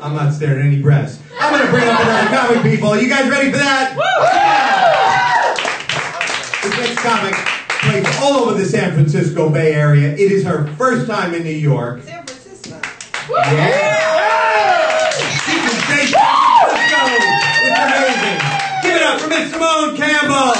I'm not staring at any breasts. I'm going to bring up another comic, people. You guys ready for that? Woo! This next comic plays all over the San Francisco Bay Area. It is her first time in New York. San Francisco. Yeah! She can say San Francisco. It's amazing. Give it up for Miss Simone Campbell.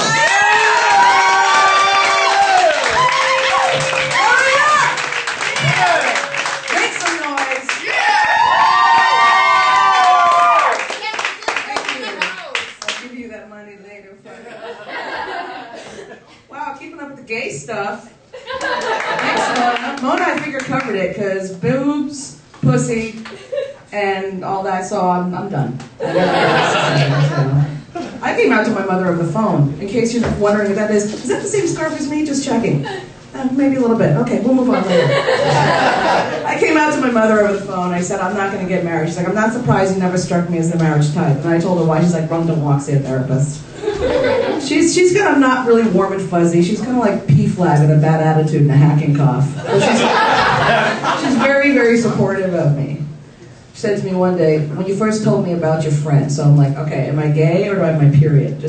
Gay stuff. Next one, Mona, I figure covered it because boobs, pussy, and all that. So I'm done. I came out to my mother over the phone. In case you're wondering what that is that the same scarf as me? Just checking. Maybe a little bit. Okay, we'll move on later. I came out to my mother over the phone. I said, I'm not going to get married. She's like, I'm not surprised you never struck me as the marriage type. And I told her why. She's like, Rum don't walk, see a therapist. She's kind of not really warm and fuzzy. She's kind of like P-flag with a bad attitude and a hacking cough. She's very, very supportive of me. She said to me one day, when you first told me about your friend, so I'm like, okay, am I gay or do I have my period? I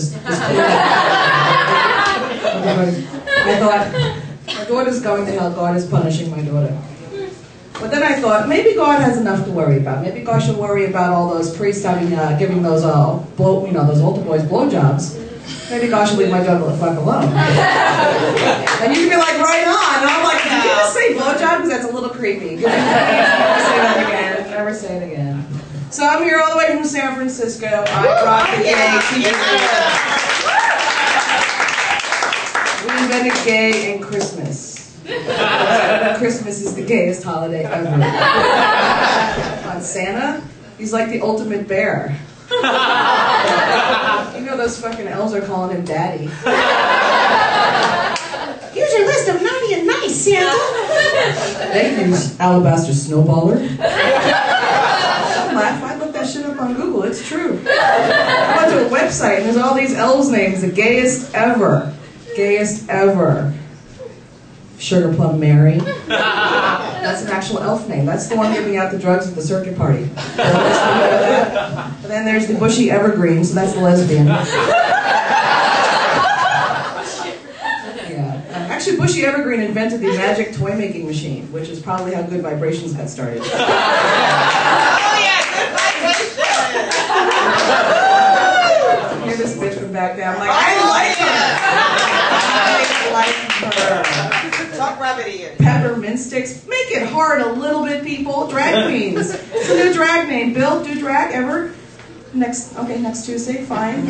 thought, my daughter's going to hell, God is punishing my daughter. But then I thought, maybe God has enough to worry about. Maybe God should worry about all those priests giving those those altar boys blowjobs. Maybe God should leave my daughter the fuck alone. And you can be like, right on. And I'm like, did you just say blowjob? Because that's a little creepy. Never say that again. Never say it again. So I'm here all the way from San Francisco. I rock the gay. We invented gay and Christmas. Christmas is the gayest holiday ever. On Santa, he's like the ultimate bear. You know those fucking elves are calling him daddy. Here's your list of naughty and nice, Santa. Thank you, Alabaster Snowballer. Don't laugh, I looked that shit up on Google, it's true. I went to a website and there's all these elves' names, the gayest ever. Gayest ever. Sugar Plum Mary. That's an actual elf name. That's the one giving out the drugs at the circuit party. And then there's the Bushy Evergreen, so that's the lesbian. Yeah. Actually, Bushy Evergreen invented the magic toy making machine, which is probably how Good Vibrations got started. Oh yeah, Good Vibrations! Hear this bitch from back there. I'm like, I like her. Talk rabbit ear. Peppermint sticks. Make it hard a little bit, people. Drag queens. It's a new drag name. Bill, do drag ever? Next Tuesday, fine.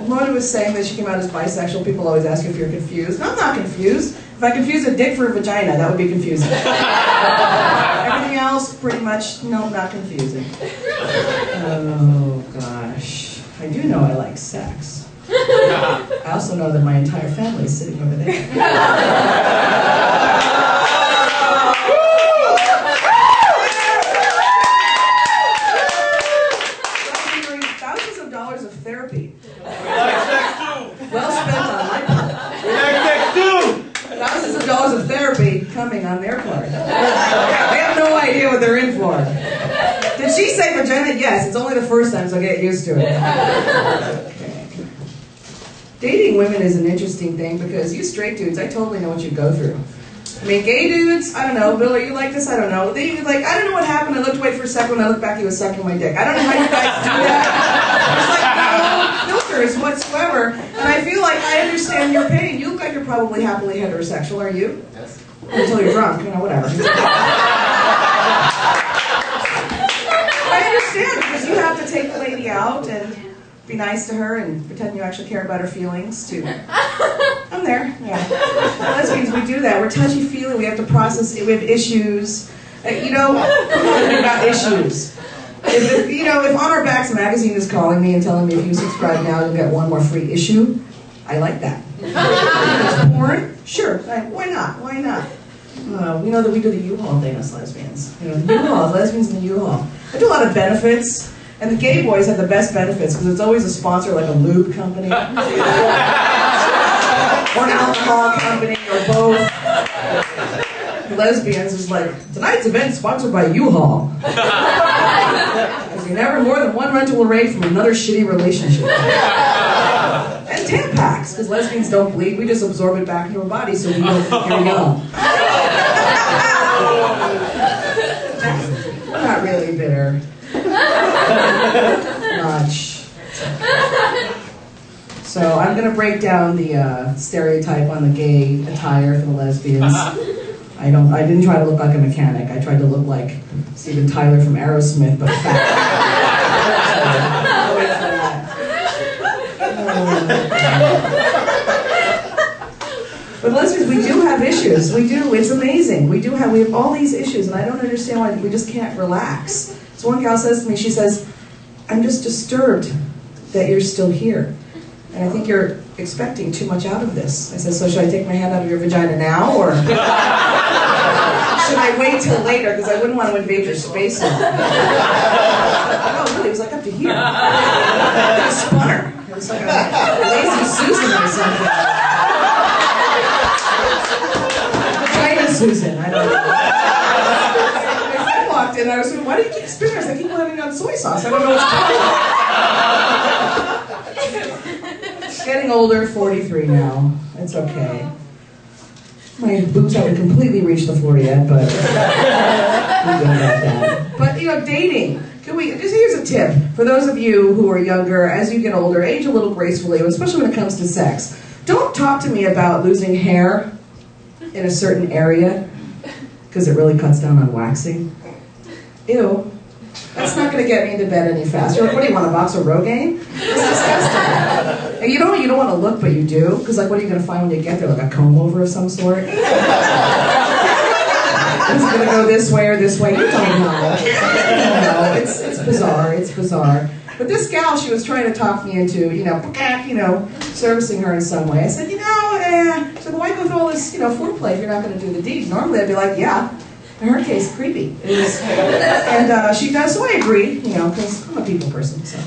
Mona was saying that she came out as bisexual. People always ask if you're confused. No, I'm not confused. If I confuse a dick for a vagina, that would be confusing. Everything else, pretty much, no, not confusing. Oh, gosh. I do know I like sex. I also know that my entire family is sitting over there. Thousands of dollars of therapy. Well spent on my part. Thousands of dollars of therapy coming on their part. They have no idea what they're in for. Did she say vagina? Yes, it's only the first time, so get used to it. Dating women is an interesting thing because you straight dudes, I totally know what you go through. I mean, gay dudes, I don't know. Bill, are you like this? I don't know. They like, I don't know what happened. I looked away for a second. When I looked back, he was sucking my dick. I don't know how you guys do that. There's like no filters whatsoever. And I feel like I understand your pain. You look like you're probably happily heterosexual. Are you? Yes. Until you're drunk, you know, whatever. I understand because you have to take the lady out and be nice to her and pretend you actually care about her feelings too. I'm there. Yeah. Lesbians, we do that. We're touchy-feely. We have to process it. We have issues. You know, we've got issues. If On Our Backs magazine is calling me and telling me if you subscribe now, you'll get one more free issue, I like that. It's porn? Sure. Why not? Why not? We know that we do the U-Haul thing as lesbians. You know, the U-Haul, lesbians in the U-Haul. I do a lot of benefits. And the gay boys have the best benefits because it's always a sponsor like a lube company. Or an alcohol company or both. the lesbians is like, tonight's event sponsored by U-Haul. Because you're never more than one rental away from another shitty relationship. And Tampax, because lesbians don't bleed, we just absorb it back into our body so we don't think you're young. I'm not really bitter. Much. So I'm going to break down the stereotype on the gay attire for the lesbians. I didn't try to look like a mechanic. I tried to look like Steven Tyler from Aerosmith, but fat. But lesbians, we do have issues. We do. It's amazing. We have all these issues, and I don't understand why we just can't relax. So one gal says to me, she says, "I'm just disturbed that you're still here. And I think you're expecting too much out of this." I said, "So should I take my hand out of your vagina now, or should I wait till later, because I wouldn't want to invade your space now?" Oh, really? It was like up to here. Like a spunner. It was like a lazy Susan or something. Vagina Susan, I don't know. My friend walked in, and I was like, "Why do you keep spinning?" I said, "I keep having on soy sauce. I don't know what's going on." Getting older, 43 now. It's okay. My boobs haven't completely reached the floor yet, but we're good about that. But, dating. Here's a tip. For those of you who are younger, as you get older, age a little gracefully, especially when it comes to sex. Don't talk to me about losing hair in a certain area, because it really cuts down on waxing. Ew. That's not going to get me into bed any faster. What do you want, a box of Rogaine? It's disgusting. And you don't want to look, but you do. Because, what are you going to find when you get there? Like a comb-over of some sort? Is it going to go this way or this way? You don't know. It's bizarre. It's bizarre. But this gal, she was trying to talk me into, servicing her in some way. I said, so why go through all this, foreplay if you're not going to do the deed? Normally I'd be like, yeah. In her case, creepy. And she does, so I agree, because I'm a people person. So.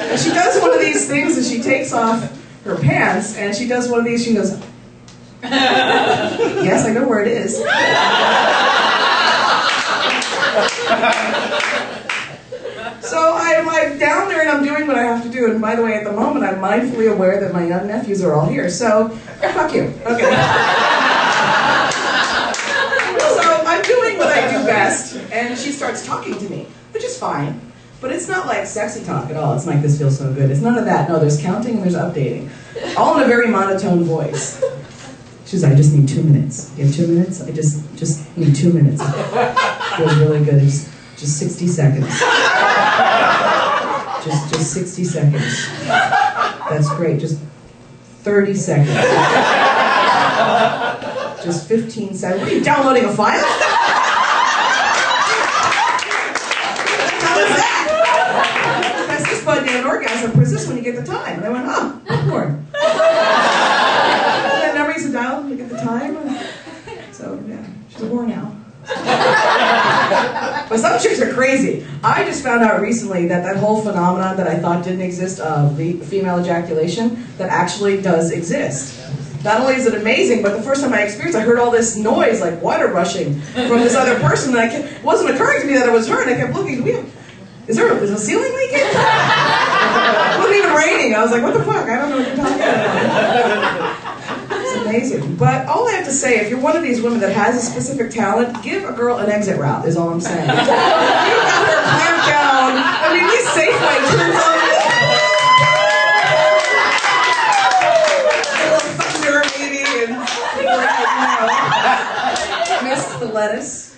And she does one of these things, and she takes off her pants, and she does one of these, she goes, yes, I know where it is. So I'm down there, and I'm doing what I have to do. And by the way, at the moment, I'm mindfully aware that my young nephews are all here. So, fuck you. Okay. I'm doing what I do best, and she starts talking to me, which is fine, but it's not like sexy talk at all. It's like, this feels so good. It's none of that. No, there's counting and there's updating, all in a very monotone voice. She says, "I just need 2 minutes. You have 2 minutes? I just need 2 minutes. It feels really good. It's just 60 seconds. Just 60 seconds. That's great. Just 30 seconds. Just 15 seconds. What are you, downloading a file? How is that? That's this bud named orgasm persists when you get the time. And I went, oh, popcorn. And then memories of dial when you get the time. So, yeah, she's a whore now. But some chicks are crazy. I just found out recently that whole phenomenon that I thought didn't exist of the female ejaculation, that actually does exist. Not only is it amazing, but the first time I experienced it, I heard all this noise, like water rushing from this other person, and it wasn't occurring to me that it was her, and I kept looking, is the ceiling leaking? It wasn't even raining. I was like, what the fuck? I don't know what you're talking about. It's amazing. But all I have to say, if you're one of these women that has a specific talent, give a girl an exit route, is all I'm saying. You got her clamped down. I mean, these Safeway turns on. Miss the lettuce.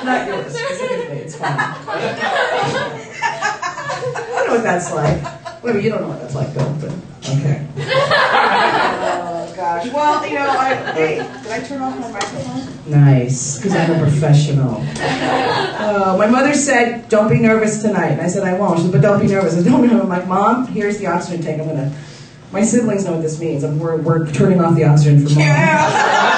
Not yours, specifically. It's fine. I know what that's like. Well, you don't know what that's like, though, but okay. Oh, gosh. Well, hey, did I turn off my microphone? Nice, because I'm a professional. My mother said, don't be nervous tonight. And I said, I won't. She said, but don't be nervous. I said, don't be nervous. I'm like, Mom, here's the oxygen tank. My siblings know what this means. We're turning off the oxygen for Mom. Yeah.